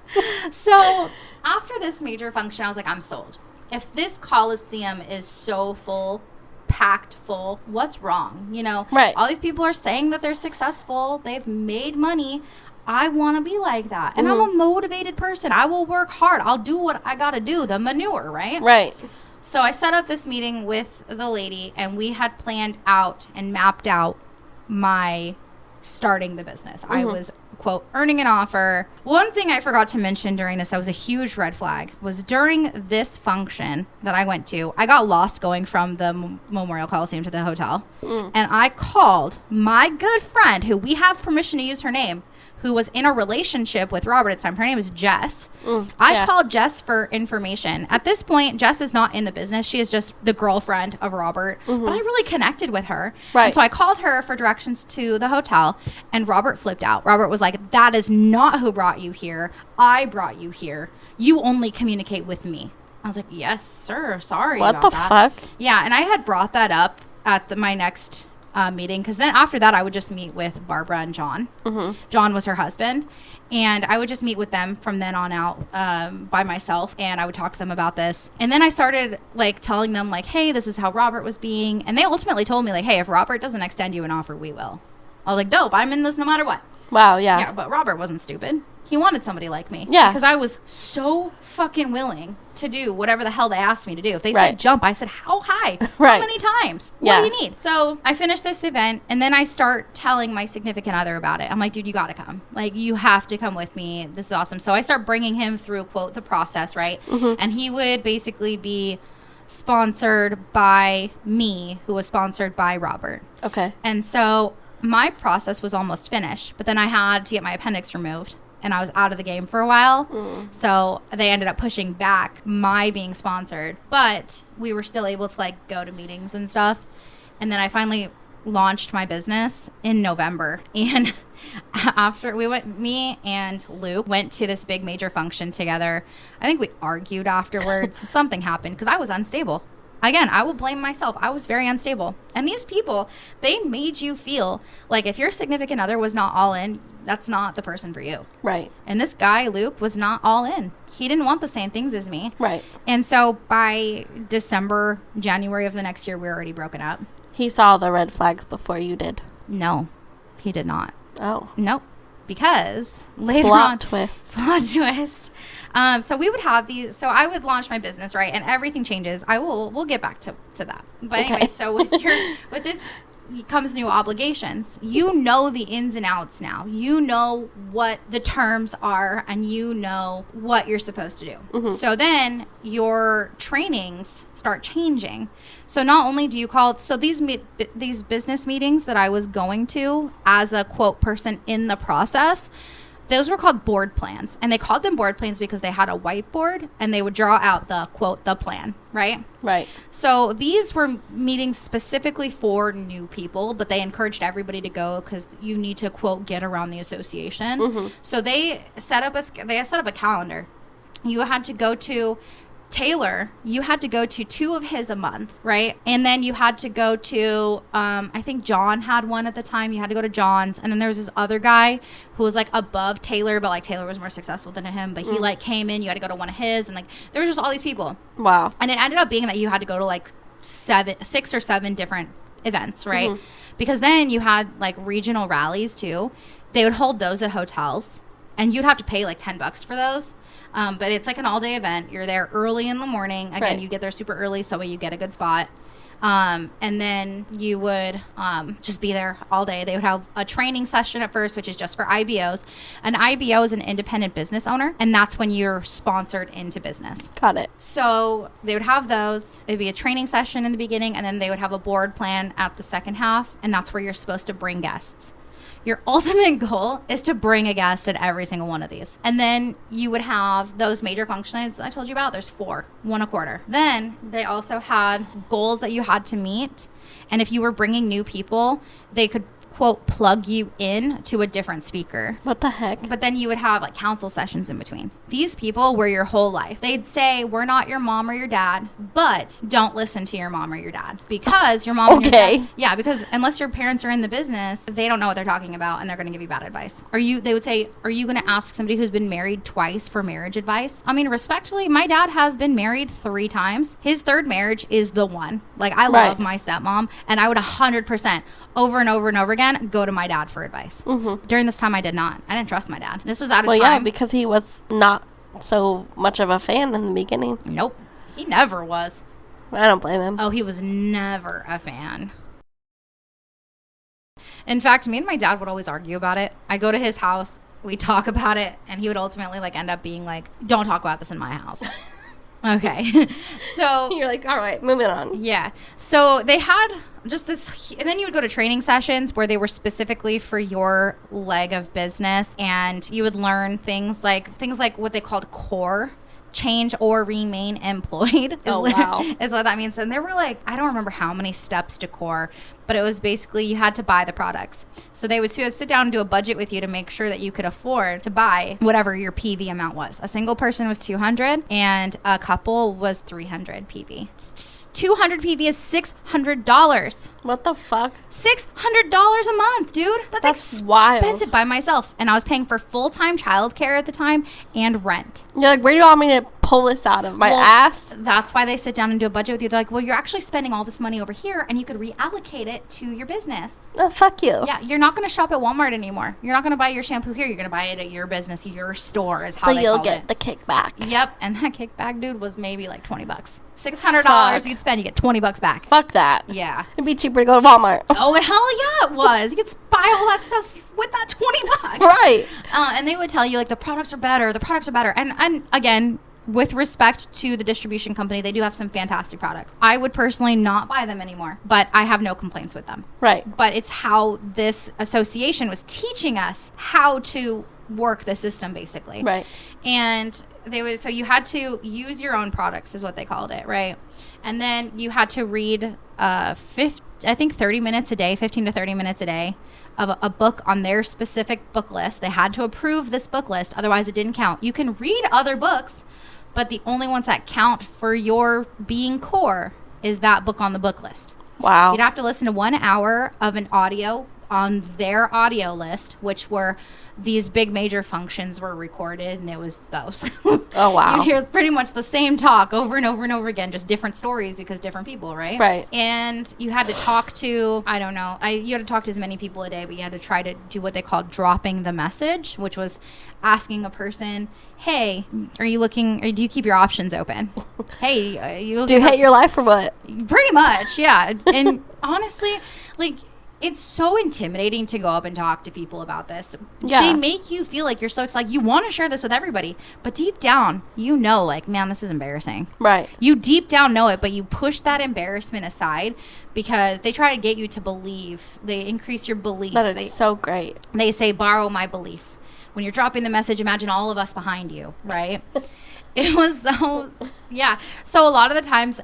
So after this major function, I was like, I'm sold. If this Coliseum is so full, packed full, what's wrong? You know, right. All these people are saying that they're successful. They've made money. I want to be like that. And I'm a motivated person. I will work hard. I'll do what I got to do, the manure, right? Right. So I set up this meeting with the lady, and we had planned out and mapped out my starting the business. I was, quote, earning an offer. One thing I forgot to mention during this that was a huge red flag was during this function that I went to, I got lost going from the Memorial Coliseum to the hotel. And I called my good friend, who we have permission to use her name, who was in a relationship with Robert at the time. Her name is Jess. I called Jess for information. At this point, Jess is not in the business. She is just the girlfriend of Robert. But I really connected with her. Right. And so I called her for directions to the hotel, and Robert flipped out. Robert was like, that is not who brought you here. I brought you here. You only communicate with me. I was like, yes, sir. Sorry What about the that. fuck? Yeah, and I had brought that up at my next meeting, because then after that I would just meet with Barbara and John. John was her husband, and I would just meet with them from then on out by myself, and I would talk to them about this. And then I started like telling them like, hey, this is how Robert was being, and they ultimately told me like, hey, if Robert doesn't extend you an offer, we will. I was like, dope, I'm in this no matter what. Wow. Yeah. But Robert wasn't stupid. He wanted somebody like me. Yeah. Because I was so fucking willing to do whatever the hell they asked me to do. If they Right. said jump, I said, how high? Right. How many times? Yeah. What do you need? So I finished this event, and then I start telling my significant other about it. I'm like, dude, you got to come. Like, you have to come with me. This is awesome. So I start bringing him through, quote, the process, right? And he would basically be sponsored by me, who was sponsored by Robert. Okay. And so my process was almost finished, but then I had to get my appendix removed, and I was out of the game for a while. So they ended up pushing back my being sponsored, but we were still able to like go to meetings and stuff. And then I finally launched my business in November. And after me and Luke went to this big major function together. I think we argued afterwards. Something happened because I was unstable. Again, I will blame myself. I was very unstable. And these people, they made you feel like if your significant other was not all in, that's not the person for you. Right. And this guy, Luke, was not all in. He didn't want the same things as me. Right. And so by December, January of the next year, we were already broken up. He saw the red flags before you did. No, he did not. Oh. Nope. Because later Plot on, twist. plot twist. So we would have these. So I would launch my business, right, and everything changes. We'll get back to that. But Okay. anyway, so with this comes new obligations. You know the ins and outs now. You know what the terms are, and you know what you're supposed to do. Mm-hmm. So then your trainings start changing. So not only do you call, so these business meetings that I was going to as a quote person in the process, those were called board plans. And they called them board plans because they had a whiteboard and they would draw out the quote, the plan, right? Right. So these were meetings specifically for new people, but they encouraged everybody to go because you need to quote, get around the association. Mm-hmm. So they set up a calendar. You had to go to Taylor, you had to go to 2 of his a month, right? And then you had to go to, I think John had one at the time. You had to go to John's. And then there was this other guy who was like above Taylor, but like Taylor was more successful than him. But he like came in, you had to go to one of his. And like there was just all these people. Wow. And it ended up being that you had to go to like 6 or 7 different events, right? Mm-hmm. Because then you had like regional rallies too. They would hold those at hotels. And you'd have to pay like $10 for those. But it's like an all-day event. You're there early in the morning. Again, Right. you get there super early so you get a good spot. And then you would just be there all day. They would have a training session at first, which is just for IBOs. An IBO is an independent business owner, and that's when you're sponsored into business. Got it. So they would have those. It'd be a training session in the beginning, and then they would have a board plan at the second half, and that's where you're supposed to bring guests. Your ultimate goal is to bring a guest at every single one of these. And then you would have those major functions I told you about. There's 4, 1 a quarter. Then they also had goals that you had to meet. And if you were bringing new people, they could, quote, plug you in to a different speaker. What the heck? But then you would have like council sessions in between. These people were your whole life. They'd say, we're not your mom or your dad, but don't listen to your mom or your dad because your mom and your Okay. dad. Yeah, because unless your parents are in the business, they don't know what they're talking about and they're going to give you bad advice. They would say, are you going to ask somebody who's been married twice for marriage advice? I mean, respectfully, my dad has been married 3 times. His 3rd marriage is the one. Like, I love my stepmom, and I would 100% over and over and over again go to my dad for advice. Mm-hmm. During this time, I did not. I didn't trust my dad. This was out of Well, time. yeah, because he was not so much of a fan in the beginning. Nope. He never was. I don't blame him. Oh, he was never a fan. In fact, me and my dad would always argue about it. I go to his house, we talk about it, and he would ultimately like end up being like, don't talk about this in my house. Okay. So You're like, all right, moving on. yeah. So they had just this, and then you would go to training sessions where they were specifically for your leg of business, and you would learn things like what they called core. Change or remain employed is what that means. And there were like, I don't remember how many steps to core, but it was basically you had to buy the products. So they would sit down and do a budget with you to make sure that you could afford to buy whatever your PV amount was. A single person was 200 and a couple was 300 PV. 200 PV is $600. What the fuck? $600 a month, dude. That's wild. Expensive by myself. And I was paying for full-time childcare at the time and rent. You're like, where do you want me to pull this out of? My ass? That's why they sit down and do a budget with you. They're like, well, you're actually spending all this money over here and you could reallocate it to your business. Oh, fuck you. Yeah, you're not going to shop at Walmart anymore. You're not going to buy your shampoo here. You're going to buy it at your business, your store is how So they you'll called get it. the kickback. Yep, and that kickback, dude, was maybe like $20. $600 Fuck. you'd spend, you get $20 back. Fuck that. Yeah. It'd be cheaper to go to Walmart. Oh, and hell yeah, it was. You could buy all that stuff with that $20. Right. And they would tell you, like, the products are better. And again, with respect to the distribution company, they do have some fantastic products. I would personally not buy them anymore, but I have no complaints with them. Right. But it's how this association was teaching us how to work the system, basically. Right. And so you had to use your own products is what they called it, right? And then you had to read 30 minutes a day, 15 to 30 minutes a day of a book on their specific book list. They had to approve this book list, otherwise it didn't count. You can read other books, but the only ones that count for your being core is that book on the book list. Wow. You'd have to listen to 1 hour of an audio on their audio list, which were these big major functions were recorded, and it was those. Oh, wow. You hear pretty much the same talk over and over and over again, just different stories because different people, right? Right. And you had to talk to, I don't know, you had to talk to as many people a day, but you had to try to do what they called dropping the message, which was asking a person, hey, are you looking, or do you keep your options open? Hey, do you hate your life or what? Pretty much, yeah. And honestly, like, it's so intimidating to go up and talk to people about this. Yeah. They make you feel like you're so excited. Like, you want to share this with everybody. But deep down, you know, like, man, this is embarrassing. Right. You deep down know it, but you push that embarrassment aside because they try to get you to believe. They increase your belief. That is so great. They say, borrow my belief. When you're dropping the message, imagine all of us behind you, right? It was so, yeah. So a lot of the times,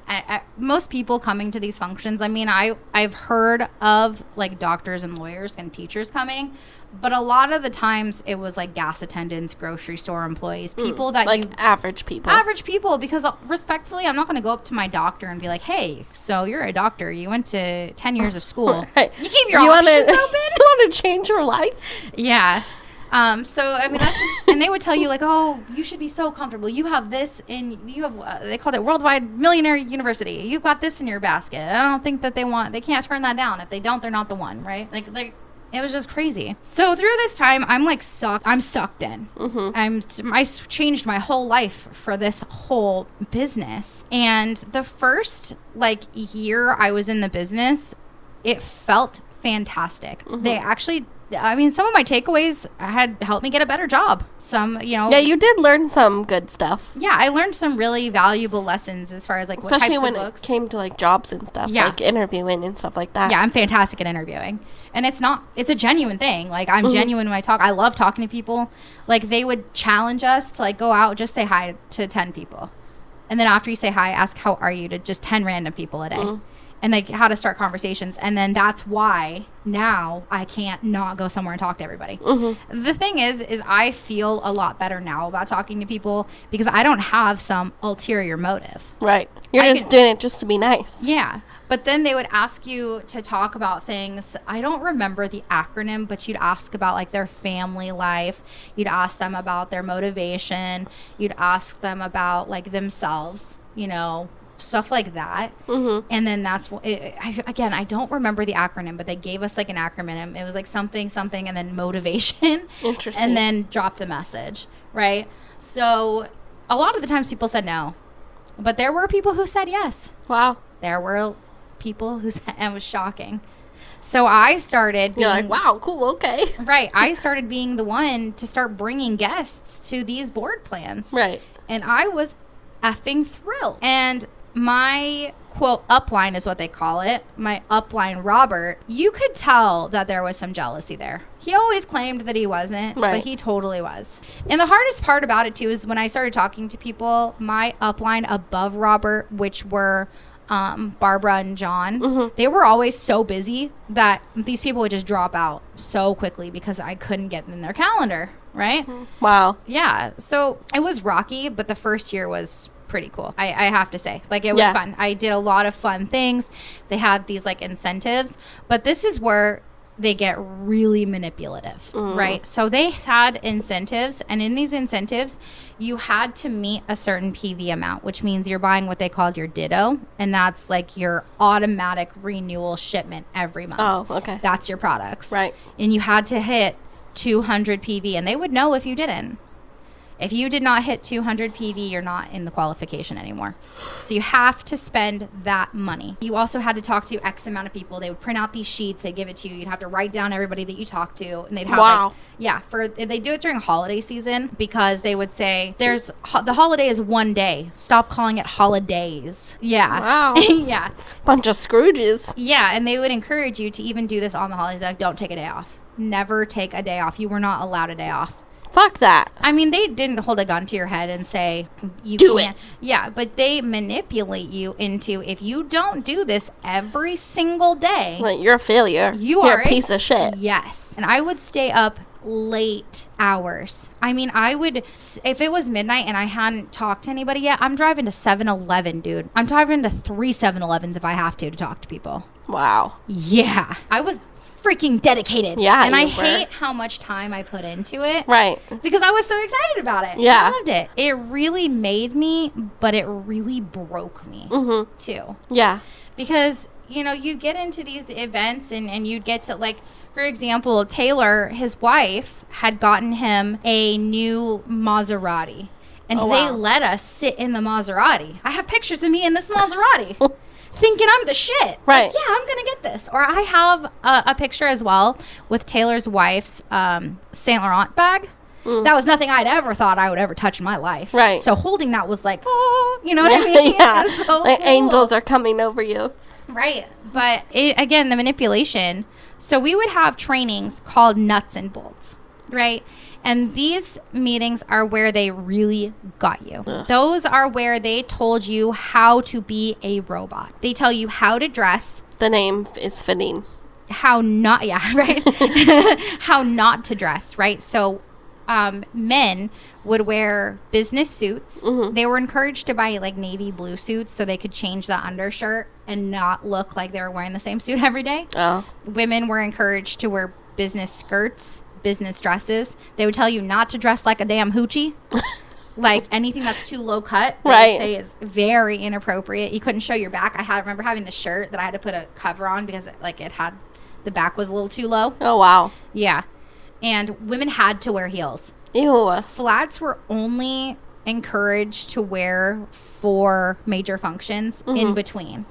most people coming to these functions, I mean, I've heard of like doctors and lawyers and teachers coming, but a lot of the times it was like gas attendants, grocery store employees, people that like average people. Average people, because respectfully, I'm not going to go up to my doctor and be like, hey, so you're a doctor. You went to 10 years of school. Right. You keep your options open? You want to change your life? Yeah. So I mean, that's just, and they would tell you like, oh, you should be so comfortable. You have this, and you have they called it Worldwide Millionaire University. You've got this in your basket. I don't think that they can't turn that down. If they don't, they're not the one, right? Like it was just crazy. So through this time, I'm like I'm sucked in. Mm-hmm. I changed my whole life for this whole business. And the first like year I was in the business, it felt fantastic. Mm-hmm. They actually, I mean, some of my takeaways had helped me get a better job. Some, you know. Yeah, you did learn some good stuff. Yeah, I learned some really valuable lessons as far as like especially what types when of books. It came to like jobs and stuff, yeah. like interviewing and stuff like that. Yeah, I'm fantastic at interviewing. And it's a genuine thing. Like, I'm genuine when I talk. I love talking to people. Like, they would challenge us to like go out, just say hi to 10 people. And then after you say hi, ask how are you to just 10 random people a day. And like how to start conversations. And then that's why now I can't not go somewhere and talk to everybody. The thing is I feel a lot better now about talking to people because I don't have some ulterior motive. Right. You're just doing it just to be nice. Yeah. But then they would ask you to talk about things. I don't remember the acronym, but you'd ask about like their family life. You'd ask them about their motivation. You'd ask them about like themselves, you know, stuff like that. And then that's again, I don't remember the acronym, but they gave us like an acronym. It was like something and then motivation. Interesting. And then drop the message, right? So a lot of the times people said no, but there were people who said yes. Wow. There were people who said, and it was shocking. So I started you're like, wow, cool, okay. Right. I started being the one to start bringing guests to these board plans. Right. And I was effing thrilled. And my quote upline is what they call it. My upline, Robert, you could tell that there was some jealousy there. He always claimed that he wasn't, but he totally was. And the hardest part about it too is when I started talking to people, my upline above Robert, which were Barbara and John, they were always so busy that these people would just drop out so quickly because I couldn't get in their calendar, right? Wow. Yeah. So it was rocky, but the first year was pretty cool. I have to say, like, it was fun. I did a lot of fun things. They had these like incentives, but this is where they get really manipulative, right? So they had incentives, and in these incentives, you had to meet a certain PV amount, which means you're buying what they called your ditto, and that's like your automatic renewal shipment every month. Oh, okay. That's your products. Right. And you had to hit 200 PV, and they would know if you didn't. If you did not hit 200 PV, you're not in the qualification anymore. So you have to spend that money. You also had to talk to X amount of people. They would print out these sheets. They'd give it to you. You'd have to write down everybody that you talked to. And they'd have they do it during holiday season because they would say, the holiday is one day. Stop calling it holidays. Yeah. Wow. Yeah. Bunch of Scrooges. Yeah, and they would encourage you to even do this on the holidays. Like, don't take a day off. Never take a day off. You were not allowed a day off. Fuck that. I mean, they didn't hold a gun to your head and say, you do can't. it. Yeah, but they manipulate you into, if you don't do this every single day, like, you're a failure. You're a piece of shit. Yes. And I would stay up late hours. I mean, if it was midnight and I hadn't talked to anybody yet, I'm driving to 7-Eleven, dude. I'm driving to 3 7-Elevens if I have to talk to people. Wow. Yeah. I was freaking dedicated. Yeah, and I you were. hate how much time I put into it. Right. Because I was so excited about it. Yeah. I loved it. It really made me, but it really broke me too. Yeah. Because, you know, you get into these events and you get to, like, for example, Taylor, his wife, had gotten him a new Maserati. And they let us sit in the Maserati. I have pictures of me in this Maserati. Thinking I'm the shit. Right. Like, yeah, I'm going to get this. Or I have a picture as well with Taylor's wife's Saint Laurent bag. That was nothing I'd ever thought I would ever touch in my life. Right. So holding that was like, oh, you know what I mean? Yeah. It was so Like cool. angels are coming over you. Right. But again, the manipulation. So we would have trainings called nuts and bolts, right? And these meetings are where they really got you. Ugh. Those are where they told you how to be a robot. They tell you how to dress, The name is fitting. how not, yeah, right? How not to dress, right? So men would wear business suits. They were encouraged to buy like navy blue suits so they could change the undershirt and not look like they were wearing the same suit every day. Oh. Women were encouraged to wear business skirts, business dresses. They would tell you not to dress like a damn hoochie. Like anything that's too low cut, they Right. would say is very inappropriate. You couldn't show your back. I remember having the shirt that I had to put a cover on because it had the back was a little too low. Oh, wow. Yeah. And women had to wear heels. Ew. Flats were only encouraged to wear for major functions in between.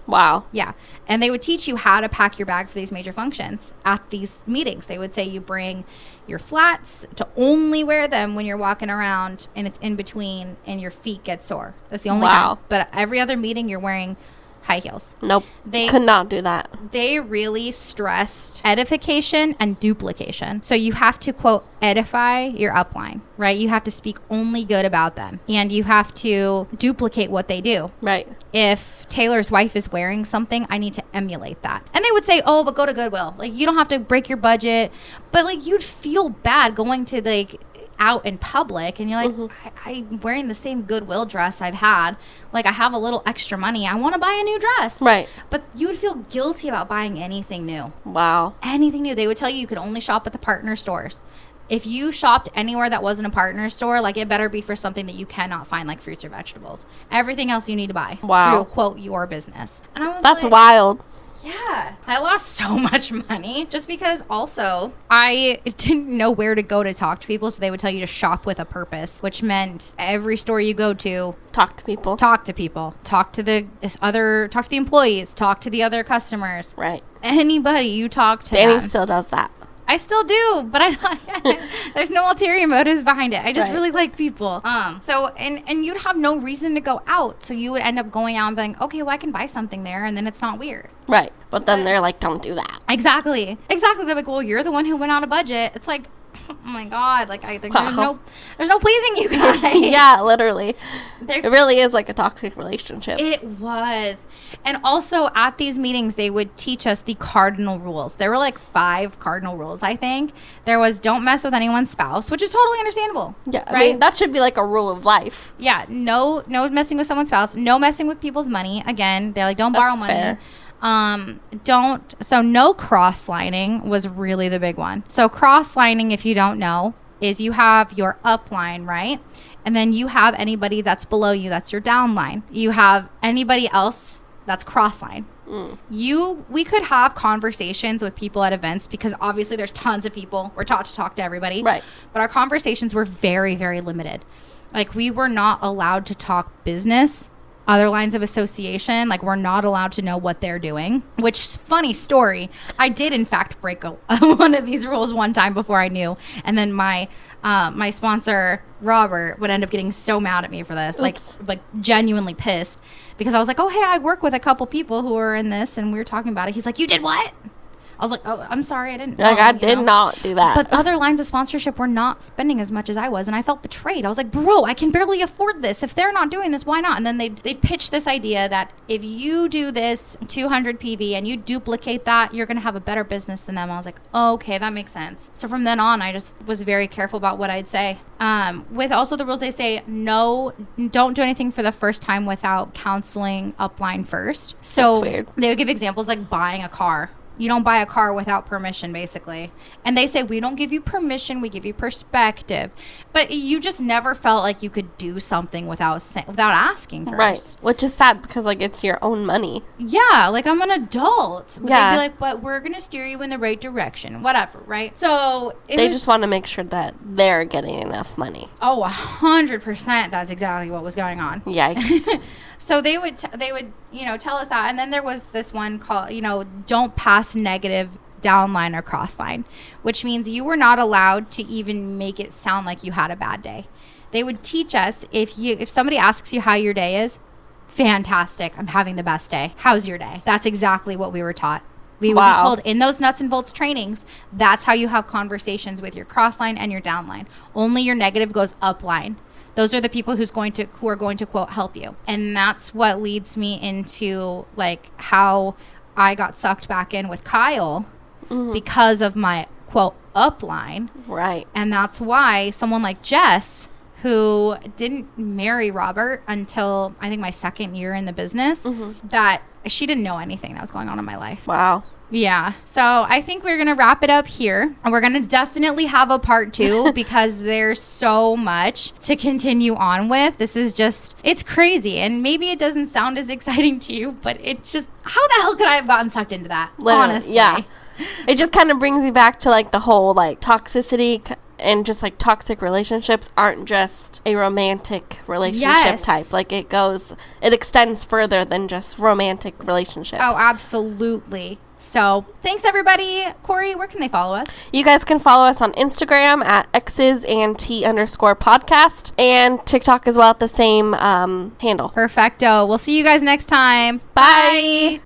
Wow. Yeah. And they would teach you how to pack your bag for these major functions at these meetings. They would say you bring your flats to only wear them when you're walking around and it's in between and your feet get sore. That's the only Wow. time. But every other meeting you're wearing high heels. Nope. They Could not do that. They really stressed edification and duplication. So you have to, quote, edify your upline, right? You have to speak only good about them. And you have to duplicate what they do. Right. If Taylor's wife is wearing something, I need to emulate that. And they would say, oh, but go to Goodwill. Like, you don't have to break your budget. But, like, you'd feel bad going to, like, out in public and you're like, I'm wearing the same Goodwill dress I've had. Like, I have a little extra money. I want to buy a new dress. Right. But you would feel guilty about buying anything new. Wow. Anything new. They would tell you could only shop at the partner stores. If you shopped anywhere that wasn't a partner store, like, it better be for something that you cannot find, like fruits or vegetables. Everything else you need to buy. Wow. Through, quote, your business. And I was That's like, wild. yeah. I lost so much money just because also I didn't know where to go to talk to people. So they would tell you to shop with a purpose, which meant every store you go to, Talk to people. talk to people, talk to the employees, talk to the other customers. Right. Anybody you talk to. Dani them. still does that. I still do, but there's no ulterior motives behind it. I just Right. really like people. So and you'd have no reason to go out, so you would end up going out and being, okay, well, I can buy something there, and then it's not weird. Right. But then they're like, don't do that. Exactly. They're like, well, you're the one who went out of budget. It's like, oh my god, like Wow. there's no pleasing you guys. Yeah, literally. There- It really is like a toxic relationship. It was. And also at these meetings, they would teach us the cardinal rules. There were like 5 cardinal rules, I think. There was don't mess with anyone's spouse, which is totally understandable. Yeah, I right? mean, that should be like a rule of life. Yeah, no messing with someone's spouse, no messing with people's money. Again, they're like, don't borrow That's money. fair. So no cross-lining was really the big one. So cross-lining, if you don't know, is you have your upline, right? And then you have anybody that's below you, that's your downline. You have anybody else that's cross-line. We could have conversations with people at events because obviously there's tons of people. We're taught to talk to everybody. Right. But our conversations were very, very limited. Like, we were not allowed to talk business, other lines of association. Like, we're not allowed to know what they're doing, which, funny story, I did in fact break one of these rules one time before I knew. And then my sponsor, Robert, would end up getting so mad at me for this. Oops. Like genuinely pissed, because I was like, oh, hey, I work with a couple people who are in this, and we were talking about it. He's like, you did what? I was like, oh, I'm sorry, I didn't know. Like, I you did know? not do that. But other lines of sponsorship were not spending as much as I was, and I felt betrayed. I was like, bro, I can barely afford this. If they're not doing this, why not? And then they'd pitch this idea that if you do this 200 PV and you duplicate that, you're going to have a better business than them. I was like, oh, okay, that makes sense. So from then on, I just was very careful about what I'd say. With also the rules, they say, no, don't do anything for the first time without counseling upline first. So That's weird. they would give examples like buying a car. You don't buy a car without permission, basically. And they say, we don't give you permission, we give you perspective. But you just never felt like you could do something without asking first. Right. Which is sad because, like, it's your own money. Yeah, like, I'm an adult. But Yeah. they'd be like, but we're going to steer you in the right direction. Whatever, right? So They just want to make sure that they're getting enough money. Oh, 100%. That's exactly what was going on. Yikes. So they would, tell us that. And then there was this one called, don't pass negative downline or cross line, which means you were not allowed to even make it sound like you had a bad day. They would teach us if somebody asks you how your day is, fantastic, I'm having the best day. How's your day? That's exactly what we were taught. We would be told in those nuts and bolts trainings, that's how you have conversations with your cross line and your downline. Only your negative goes upline. Those are the people who are going to quote help you. And that's what leads me into like how I got sucked back in with Kyle because of my quote upline. Right. And that's why someone like Jess, who didn't marry Robert until I think my second year in the business, that she didn't know anything that was going on in my life. Wow. Yeah. So I think we're going to wrap it up here. And we're going to definitely have a part 2 because there's so much to continue on with. This is just, it's crazy. And maybe it doesn't sound as exciting to you, but it's just, how the hell could I have gotten sucked into that? Literally, honestly. yeah. It just kind of brings you back to like the whole like toxicity and just like toxic relationships aren't just a romantic relationship type. Like it extends further than just romantic relationships. Oh, absolutely. So thanks everybody. Corey, where can they follow us? You guys can follow us on Instagram at xsandt_podcast and TikTok as well at the same handle. Perfecto. We'll see you guys next time. Bye.